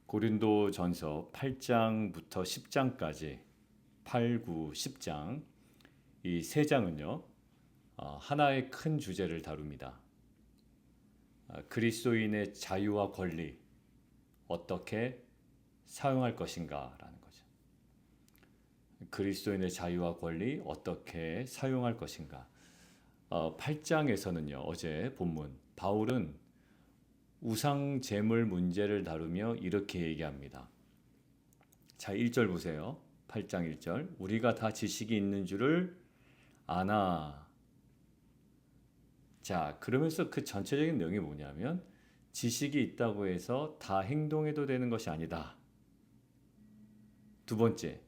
고린도전서 8장부터 10장까지 8, 9, 10장 이 세 장은요 하나의 큰 주제를 다룹니다. 그리스도인의 자유와 권리 어떻게 사용할 것인가라는 거죠. 그리스도인의 자유와 권리 어떻게 사용할 것인가. 8장에서는요 어제 본문 바울은 우상 제물 문제를 다루며 이렇게 얘기합니다. 자, 1절 보세요. 8장 1절. 우리가 다 지식이 있는 줄을 아나. 자, 그러면서 그 전체적인 내용이 뭐냐면 지식이 있다고 해서 다 행동해도 되는 것이 아니다. 두 번째,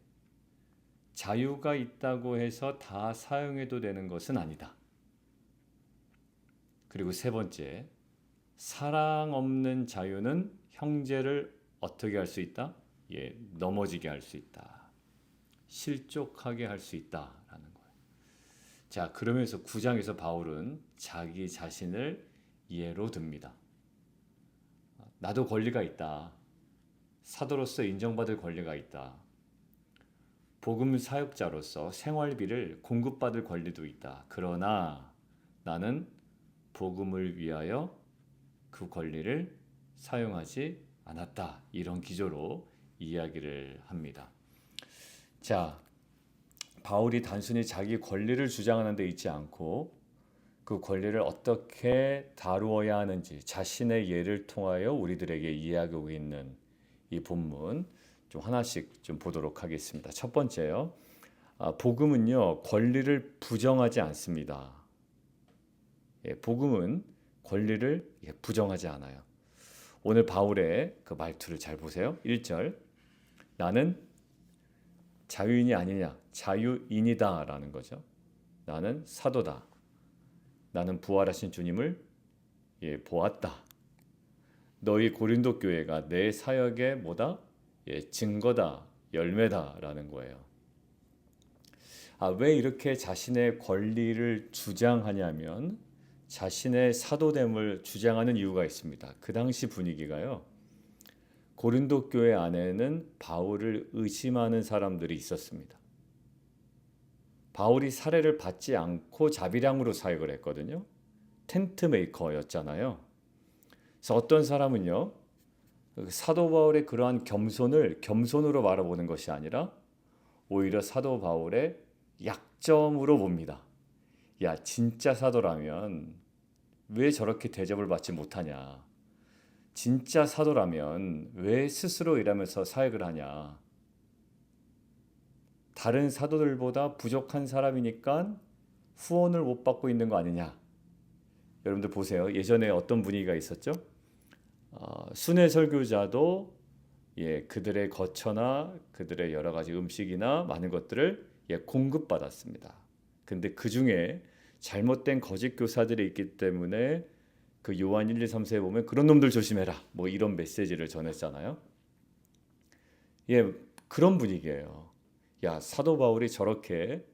자유가 있다고 해서 다 사용해도 되는 것은 아니다. 그리고 세 번째, 사랑 없는 자유는 형제를 어떻게 할 수 있다? 넘어지게 할 수 있다. 실족하게 할 수 있다라는 거예요. 자, 그러면서 9장에서 바울은 자기 자신을 예로 듭니다. 나도 권리가 있다. 사도로서 인정받을 권리가 있다. 복음 사역자로서 생활비를 공급받을 권리도 있다. 그러나 나는 복음을 위하여 그 권리를 사용하지 않았다. 이런 기조로 이야기를 합니다. 자, 바울이 단순히 자기 권리를 주장하는 데 있지 않고 그 권리를 어떻게 다루어야 하는지 자신의 예를 통하여 우리들에게 이야기하고 있는 이 본문 좀 하나씩 좀 보도록 하겠습니다. 첫 번째요. 복음은요 권리를 부정하지 않습니다. 복음은 권리를 부정하지 않아요. 오늘 바울의 그 말투를 잘 보세요. 1절. 나는 자유인이 아니냐? 자유인이다 라는 거죠. 나는 사도다. 나는 부활하신 주님을 보았다. 너희 고린도 교회가 내 사역의 뭐다? 증거다, 열매다 라는 거예요. 왜 이렇게 자신의 권리를 주장하냐면 자신의 사도됨을 주장하는 이유가 있습니다. 그 당시 분위기가요. 고린도 교회 안에는 바울을 의심하는 사람들이 있었습니다. 바울이 사례를 받지 않고 자비량으로 사역을 했거든요. 텐트 메이커였잖아요. 그래서 어떤 사람은요. 사도 바울의 그러한 겸손을 겸손으로 바라보는 것이 아니라 오히려 사도 바울의 약점으로 봅니다. 야, 진짜 사도라면 왜 저렇게 대접을 받지 못하냐? 진짜 사도라면 왜 스스로 일하면서 사역을 하냐? 다른 사도들보다 부족한 사람이니까 후원을 못 받고 있는 거 아니냐? 여러분들 보세요. 예전에 어떤 분위기가 있었죠? 순회 설교자도 그들의 거처나 그들의 여러 가지 음식이나 많은 것들을 공급받았습니다. 근데 그 중에 잘못된 거짓 교사들이 있기 때문에 그 요한 1, 2, 3세에 보면 그런 놈들 조심해라. 뭐 이런 메시지를 전했잖아요. 그런 분위기예요. 야, 사도 바울이 저렇게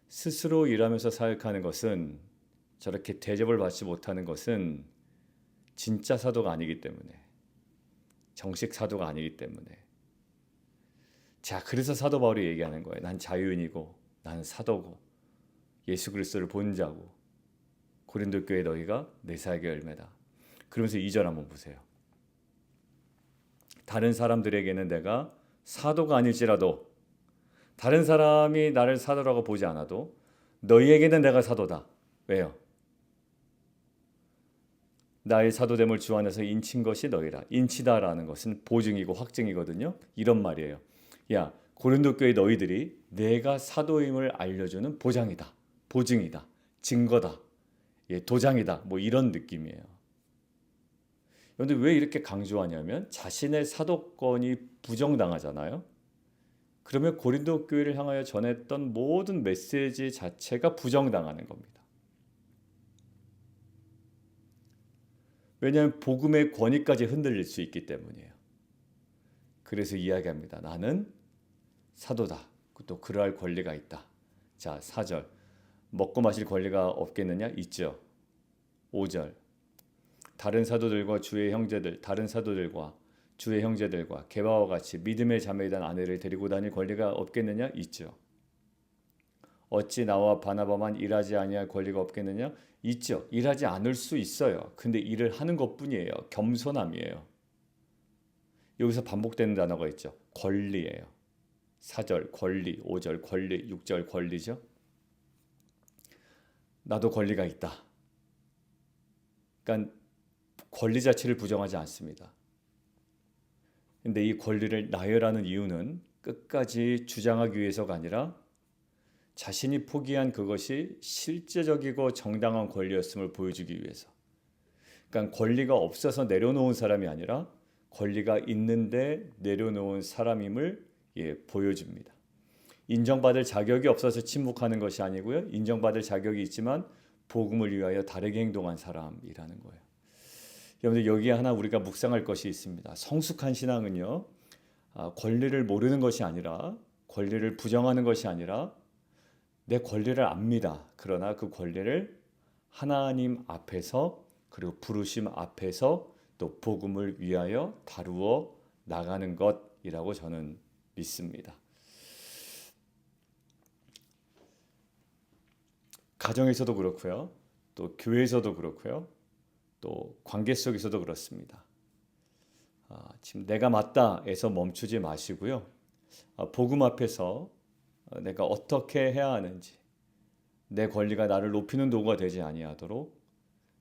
스스로 일하면서 사역하는 것은 저렇게 대접을 받지 못하는 것은 진짜 사도가 아니기 때문에 정식 사도가 아니기 때문에 자, 그래서 사도 바울이 얘기하는 거예요. 난 자유인이고 난 사도고 예수 그리스도를 본 자고 고린도 교회 너희가 내 사역의 열매다. 그러면서 2절 한번 보세요. 다른 사람들에게는 내가 사도가 아닐지라도 다른 사람이 나를 사도라고 보지 않아도 너희에게는 내가 사도다. 왜요? 나의 사도됨을 주 안에서 인친 것이 너희라. 인치다라는 것은 보증이고 확증이거든요. 이런 말이에요. 야, 고린도 교회 너희들이 내가 사도임을 알려주는 보장이다. 보증이다. 증거다. 도장이다. 뭐 이런 느낌이에요. 그런데 왜 이렇게 강조하냐면 자신의 사도권이 부정당하잖아요. 그러면 고린도 교회를 향하여 전했던 모든 메시지 자체가 부정당하는 겁니다. 왜냐하면 복음의 권위까지 흔들릴 수 있기 때문이에요. 그래서 이야기합니다. 나는 사도다. 또 그러할 권리가 있다. 자, 4절. 먹고 마실 권리가 없겠느냐? 있죠. 5절. 다른 사도들과 주의 형제들, 다른 사도들과 주의 형제들과 게바와 같이 믿음의 자매이던 아내를 데리고 다닐 권리가 없겠느냐? 있죠. 어찌 나와 바나바만 일하지 아니할 권리가 없겠느냐? 있죠. 일하지 않을 수 있어요. 근데 일을 하는 것뿐이에요. 겸손함이에요. 여기서 반복되는 단어가 있죠. 권리예요. 4절 권리, 5절 권리, 6절 권리죠. 나도 권리가 있다. 그러니까 권리 자체를 부정하지 않습니다. 근데 이 권리를 나열하는 이유는 끝까지 주장하기 위해서가 아니라 자신이 포기한 그것이 실제적이고 정당한 권리였음을 보여주기 위해서. 그러니까 권리가 없어서 내려놓은 사람이 아니라 권리가 있는데 내려놓은 사람임을 보여줍니다. 인정받을 자격이 없어서 침묵하는 것이 아니고요. 인정받을 자격이 있지만 복음을 위하여 다르게 행동한 사람이라는 거예요. 여러분들 여기에 하나 우리가 묵상할 것이 있습니다. 성숙한 신앙은요. 권리를 모르는 것이 아니라 권리를 부정하는 것이 아니라 내 권리를 압니다. 그러나 그 권리를 하나님 앞에서 그리고 부르심 앞에서 또 복음을 위하여 다루어 나가는 것이라고 저는 믿습니다. 가정에서도 그렇고요. 또 교회에서도 그렇고요. 또 관계 속에서도 그렇습니다. 지금 내가 맞다에서 멈추지 마시고요. 복음 앞에서 내가 어떻게 해야 하는지, 내 권리가 나를 높이는 도구가 되지 아니하도록,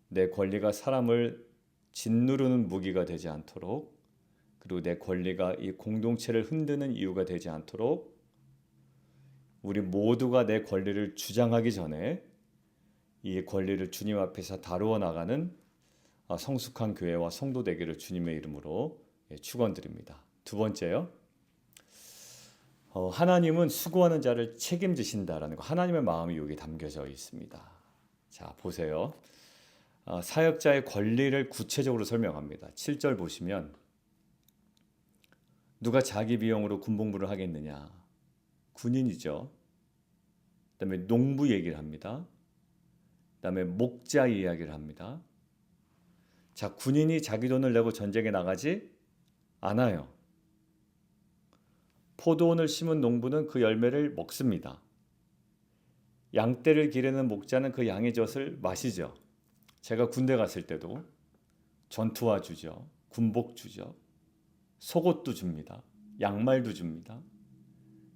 내 권리가 사람을 짓누르는 무기가 되지 않도록, 그리고 내 권리가 이 공동체를 흔드는 이유가 되지 않도록 우리 모두가 내 권리를 주장하기 전에 이 권리를 주님 앞에서 다루어 나가는 성숙한 교회와 성도 되기를 주님의 이름으로 축원드립니다. 두 번째요. 하나님은 수고하는 자를 책임지신다라는 거. 하나님의 마음이 여기 담겨져 있습니다. 자, 보세요. 사역자의 권리를 구체적으로 설명합니다. 7절 보시면 누가 자기 비용으로 군복무를 하겠느냐? 군인이죠. 그다음에 농부 얘기를 합니다. 그다음에 목자 이야기를 합니다. 자, 군인이 자기 돈을 내고 전쟁에 나가지 않아요. 포도원을 심은 농부는 그 열매를 먹습니다. 양떼를 기르는 목자는 그 양의 젖을 마시죠. 제가 군대 갔을 때도 전투화 주죠. 군복 주죠. 속옷도 줍니다. 양말도 줍니다.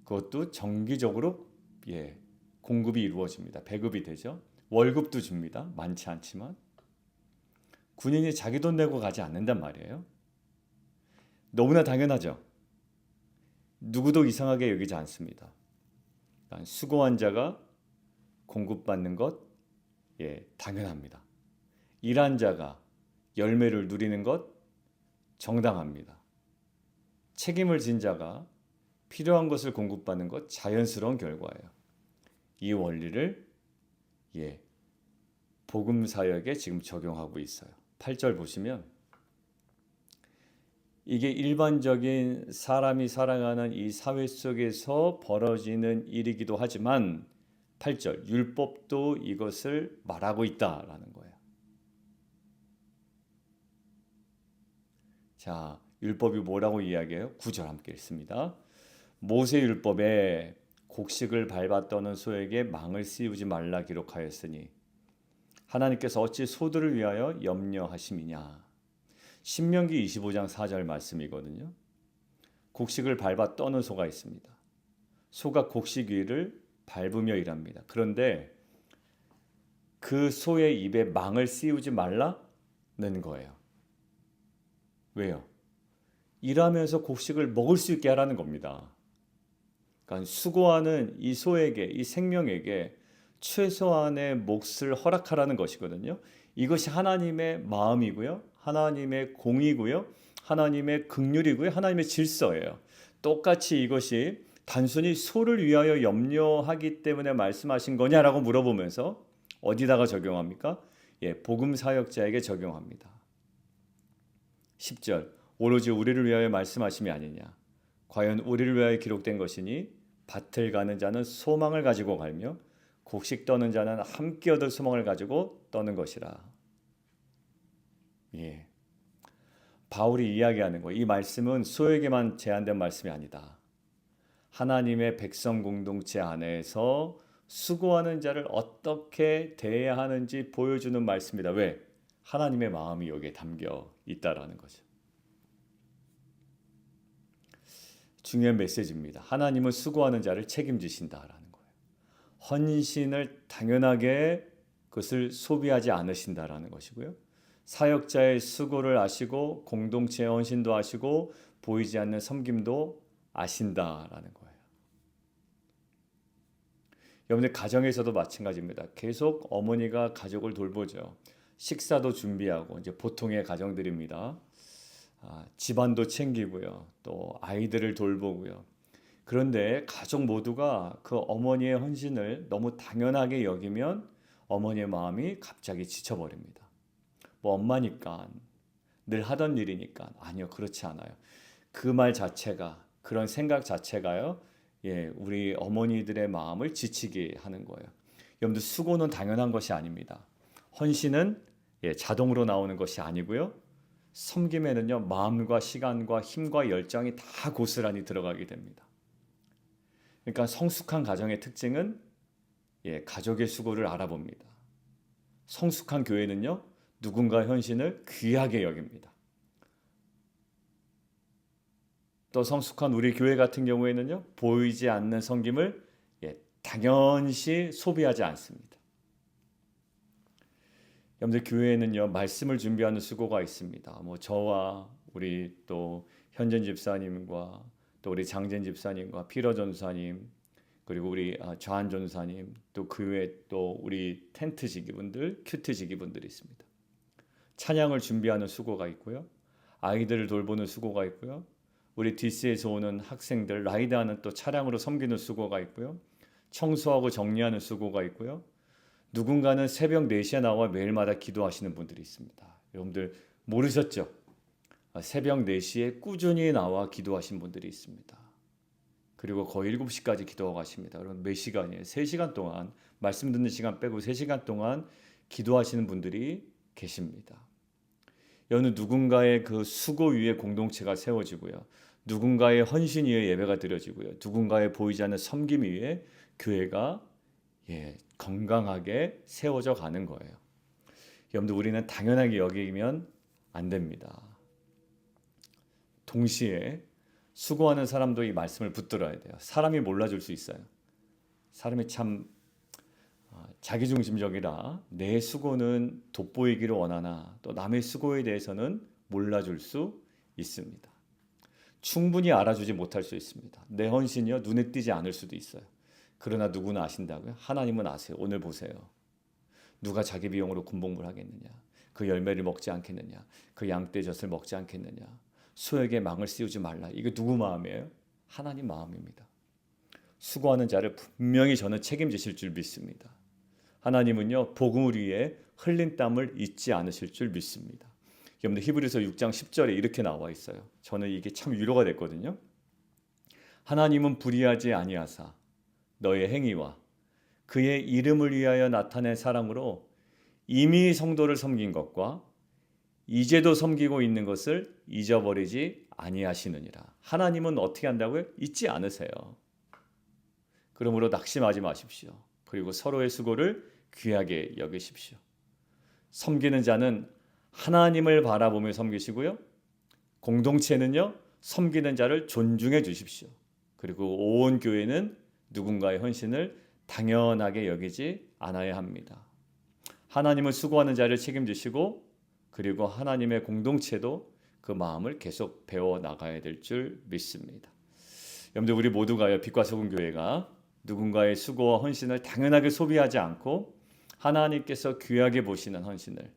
그것도 정기적으로 공급이 이루어집니다. 배급이 되죠. 월급도 줍니다. 많지 않지만. 군인이 자기 돈 내고 가지 않는단 말이에요. 너무나 당연하죠. 누구도 이상하게 여기지 않습니다. 그러니까 수고한 자가 공급받는 것 당연합니다. 일한 자가 열매를 누리는 것 정당합니다. 책임을 진 자가 필요한 것을 공급받는 것 자연스러운 결과예요. 이 원리를 복음 사역에 지금 적용하고 있어요. 8절 보시면 이게 일반적인 사람이 살아가는 이 사회 속에서 벌어지는 일이기도 하지만 8절 율법도 이것을 말하고 있다라는 거예요. 자, 율법이 뭐라고 이야기해요? 9절 함께 읽습니다. 모세 율법에 곡식을 밟아 떠는 소에게 망을 씌우지 말라 기록하였으니 하나님께서 어찌 소들을 위하여 염려하심이냐. 신명기 25장 4절 말씀이거든요. 곡식을 밟아 떠는 소가 있습니다. 소가 곡식 위를 밟으며 일합니다. 그런데 그 소의 입에 망을 씌우지 말라는 거예요. 왜요? 일하면서 곡식을 먹을 수 있게 하라는 겁니다. 그러니까 수고하는 이 소에게, 이 생명에게 최소한의 몫을 허락하라는 것이거든요. 이것이 하나님의 마음이고요. 하나님의 공이고요. 하나님의 긍휼이고요. 하나님의 질서예요. 똑같이 이것이 단순히 소를 위하여 염려하기 때문에 말씀하신 거냐라고 물어보면서 어디다가 적용합니까? 복음 사역자에게 적용합니다. 10절 오로지 우리를 위하여 말씀하심이 아니냐. 과연 우리를 위하여 기록된 것이니 밭을 가는 자는 소망을 가지고 갈며 곡식 떠는 자는 함께 얻을 소망을 가지고 떠는 것이라. 바울이 이야기하는 거예요. 이 말씀은 소에게만 제한된 말씀이 아니다. 하나님의 백성 공동체 안에서 수고하는 자를 어떻게 대해야 하는지 보여주는 말씀이다. 왜? 하나님의 마음이 여기에 담겨 있다라는 거죠. 중요한 메시지입니다. 하나님은 수고하는 자를 책임지신다라는 거예요. 헌신을 당연하게 그것을 소비하지 않으신다라는 것이고요. 사역자의 수고를 아시고 공동체의 헌신도 아시고 보이지 않는 섬김도 아신다라는 거예요. 여러분들 가정에서도 마찬가지입니다. 계속 어머니가 가족을 돌보죠. 식사도 준비하고 이제 보통의 가정들입니다. 집안도 챙기고요. 또 아이들을 돌보고요. 그런데 가족 모두가 그 어머니의 헌신을 너무 당연하게 여기면 어머니의 마음이 갑자기 지쳐버립니다. 뭐 엄마니까 늘 하던 일이니까. 아니요, 그렇지 않아요. 그 말 자체가, 그런 생각 자체가요, 우리 어머니들의 마음을 지치게 하는 거예요. 여러분들 수고는 당연한 것이 아닙니다. 헌신은 자동으로 나오는 것이 아니고요. 섬김에는요, 마음과 시간과 힘과 열정이 다 고스란히 들어가게 됩니다. 그러니까 성숙한 가정의 특징은 가족의 수고를 알아봅니다. 성숙한 교회는요, 누군가의 헌신을 귀하게 여깁니다. 또 성숙한 우리 교회 같은 경우에는요, 보이지 않는 섬김을 당연시 소비하지 않습니다. 여러분들 교회에는요, 말씀을 준비하는 수고가 있습니다. 뭐 저와 우리 또 현전 집사님과 또 우리 장전 집사님과 피러 전사님, 그리고 우리 좌한 전사님, 또 그 외에 또 우리 텐트 지기분들, 큐트 지기분들이 있습니다. 찬양을 준비하는 수고가 있고요. 아이들을 돌보는 수고가 있고요. 우리 DC에서 오는 학생들 라이드하는 또 차량으로 섬기는 수고가 있고요. 청소하고 정리하는 수고가 있고요. 누군가는 새벽 4시에 나와 매일마다 기도하시는 분들이 있습니다. 여러분들 모르셨죠? 새벽 4시에 꾸준히 나와 기도하신 분들이 있습니다. 그리고 거의 7시까지 기도하고 가십니다. 그럼 몇 시간이에요? 3시간 동안, 말씀 듣는 시간 빼고 3시간 동안 기도하시는 분들이 계십니다. 여느 누군가의 그 수고 위에 공동체가 세워지고요. 누군가의 헌신 위에 예배가 드려지고요. 누군가의 보이지 않는 섬김 위에 교회가 건강하게 세워져 가는 거예요. 여러분들 우리는 당연하게 여기면 안 됩니다. 동시에 수고하는 사람도 이 말씀을 붙들어야 돼요. 사람이 몰라줄 수 있어요. 사람이 참 자기중심적이라 내 수고는 돋보이기를 원하나 또 남의 수고에 대해서는 몰라줄 수 있습니다. 충분히 알아주지 못할 수 있습니다. 내 헌신이요 눈에 띄지 않을 수도 있어요. 그러나 누구나 아신다고요? 하나님은 아세요. 오늘 보세요. 누가 자기 비용으로 군복무를 하겠느냐? 그 열매를 먹지 않겠느냐? 그 양떼젖을 먹지 않겠느냐? 소에게 망을 씌우지 말라. 이게 누구 마음이에요? 하나님 마음입니다. 수고하는 자를 분명히 저는 책임지실 줄 믿습니다. 하나님은요, 복음을 위해 흘린 땀을 잊지 않으실 줄 믿습니다. 여러분들 히브리서 6장 10절에 이렇게 나와 있어요. 저는 이게 참 위로가 됐거든요. 하나님은 불의하지 아니하사 너의 행위와 그의 이름을 위하여 나타낸 사랑으로 이미 성도를 섬긴 것과 이제도 섬기고 있는 것을 잊어버리지 아니하시느니라. 하나님은 어떻게 한다고요? 잊지 않으세요. 그러므로 낙심하지 마십시오. 그리고 서로의 수고를 귀하게 여기십시오. 섬기는 자는 하나님을 바라보며 섬기시고요. 공동체는요, 섬기는 자를 존중해 주십시오. 그리고 온 교회는 누군가의 헌신을 당연하게 여기지 않아야 합니다. 하나님은 수고하는 자를 책임지시고 그리고 하나님의 공동체도 그 마음을 계속 배워 나가야 될 줄 믿습니다. 여러분들 우리 모두가요, 빛과 소금 교회가 누군가의 수고와 헌신을 당연하게 소비하지 않고 하나님께서 귀하게 보시는 헌신을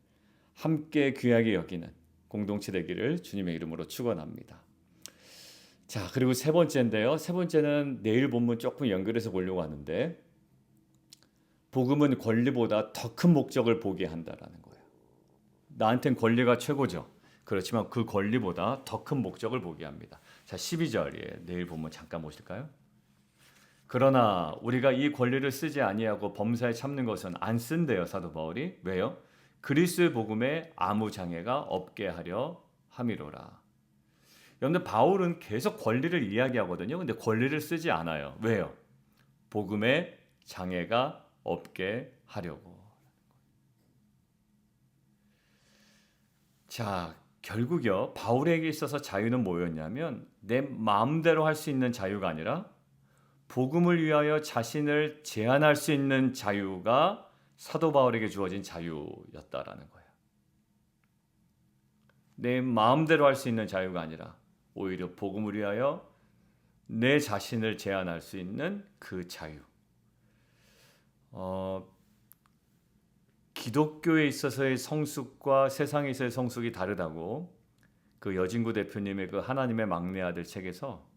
함께 귀하게 여기는 공동체 되기를 주님의 이름으로 축원합니다. 자, 그리고 세 번째인데요. 세 번째는 내일 본문 조금 연결해서 보려고 하는데, 복음은 권리보다 더 큰 목적을 보게 한다라는 거예요. 나한텐 권리가 최고죠. 그렇지만 그 권리보다 더 큰 목적을 보게 합니다. 자, 12절에 내일 본문 잠깐 보실까요? 그러나 우리가 이 권리를 쓰지 아니하고 범사에 참는 것은 안 쓴대요, 사도 바울이. 왜요? 그리스도의 복음에 아무 장애가 없게 하려 함이로라. 여러분들 바울은 계속 권리를 이야기하거든요. 근데 권리를 쓰지 않아요. 왜요? 복음에 장애가 없게 하려고. 자, 결국요. 바울에게 있어서 자유는 뭐였냐면 내 마음대로 할 수 있는 자유가 아니라 복음을 위하여 자신을 제한할 수 있는 자유가 사도 바울에게 주어진 자유였다라는 거예요. 내 마음대로 할 수 있는 자유가 아니라 오히려 복음을 위하여 내 자신을 제한할 수 있는 그 자유. 기독교에 있어서의 성숙과 세상에서의 성숙이 다르다고 그 여진구 대표님의 그 하나님의 막내 아들 책에서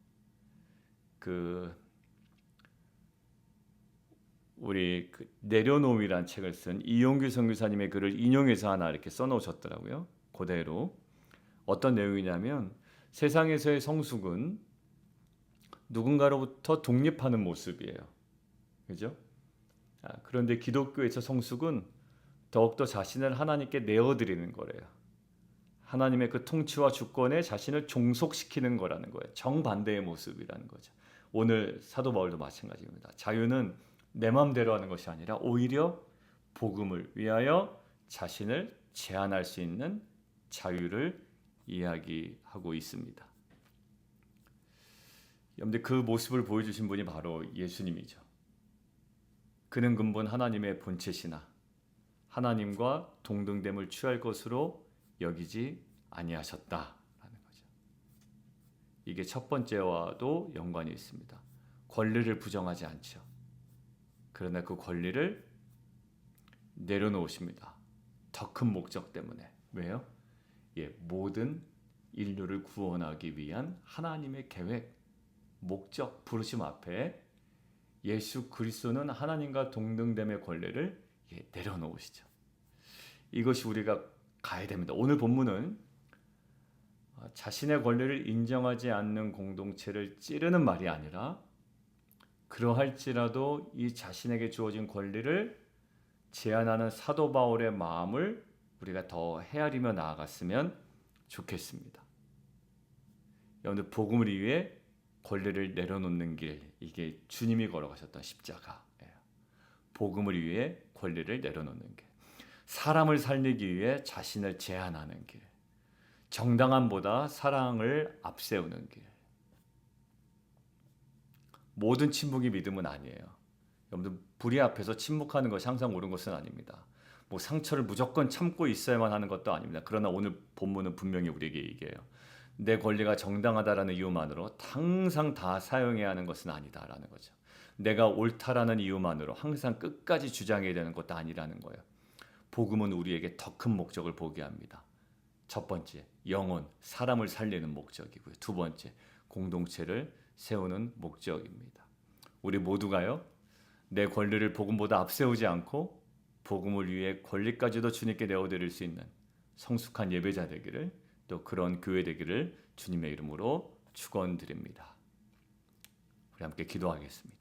우리 내려놓음이란 책을 쓴 이용규 선교사님의 글을 인용해서 하나 이렇게 써놓으셨더라고요. 그대로 어떤 내용이냐면 세상에서의 성숙은 누군가로부터 독립하는 모습이에요. 그죠? 그런데 기독교에서 성숙은 더욱더 자신을 하나님께 내어드리는 거래요. 하나님의 그 통치와 주권에 자신을 종속시키는 거라는 거예요. 정반대의 모습이라는 거죠. 오늘 사도 바울도 마찬가지입니다. 자유는 내 마음대로 하는 것이 아니라 오히려 복음을 위하여 자신을 제한할 수 있는 자유를 이야기하고 있습니다. 여러분들 그 모습을 보여주신 분이 바로 예수님이죠. 그는 근본 하나님의 본체시나 하나님과 동등됨을 취할 것으로 여기지 아니하셨다라는 거죠. 이게 첫 번째와도 연관이 있습니다. 권리를 부정하지 않죠. 그러나 그 권리를 내려놓으십니다. 더 큰 목적 때문에. 왜요? 모든 인류를 구원하기 위한 하나님의 계획, 목적, 부르심 앞에 예수 그리스도는 하나님과 동등됨의 권리를 내려놓으시죠. 이것이 우리가 가야 됩니다. 오늘 본문은 자신의 권리를 인정하지 않는 공동체를 찌르는 말이 아니라 그러할지라도 이 자신에게 주어진 권리를 제한하는 사도 바울의 마음을 우리가 더 헤아리며 나아갔으면 좋겠습니다. 여러분들 복음을 위해 권리를 내려놓는 길, 이게 주님이 걸어가셨던 십자가예요. 복음을 위해 권리를 내려놓는 길, 사람을 살리기 위해 자신을 제한하는 길, 정당함보다 사랑을 앞세우는 길. 모든 침묵이 믿음은 아니에요. 여러분들 불의 앞에서 침묵하는 것이 항상 옳은 것은 아닙니다. 상처를 무조건 참고 있어야만 하는 것도 아닙니다. 그러나 오늘 본문은 분명히 우리에게 얘기해요. 내 권리가 정당하다라는 이유만으로 항상 다 사용해야 하는 것은 아니다라는 거죠. 내가 옳다라는 이유만으로 항상 끝까지 주장해야 되는 것도 아니라는 거예요. 복음은 우리에게 더 큰 목적을 보게 합니다. 첫 번째, 영혼, 사람을 살리는 목적이고요. 두 번째, 공동체를 세우는 목적입니다. 우리 모두가요, 내 권리를 복음보다 앞세우지 않고 복음을 위해 권리까지도 주님께 내어드릴 수 있는 성숙한 예배자 되기를, 또 그런 교회 되기를 주님의 이름으로 축원드립니다. 우리 함께 기도하겠습니다.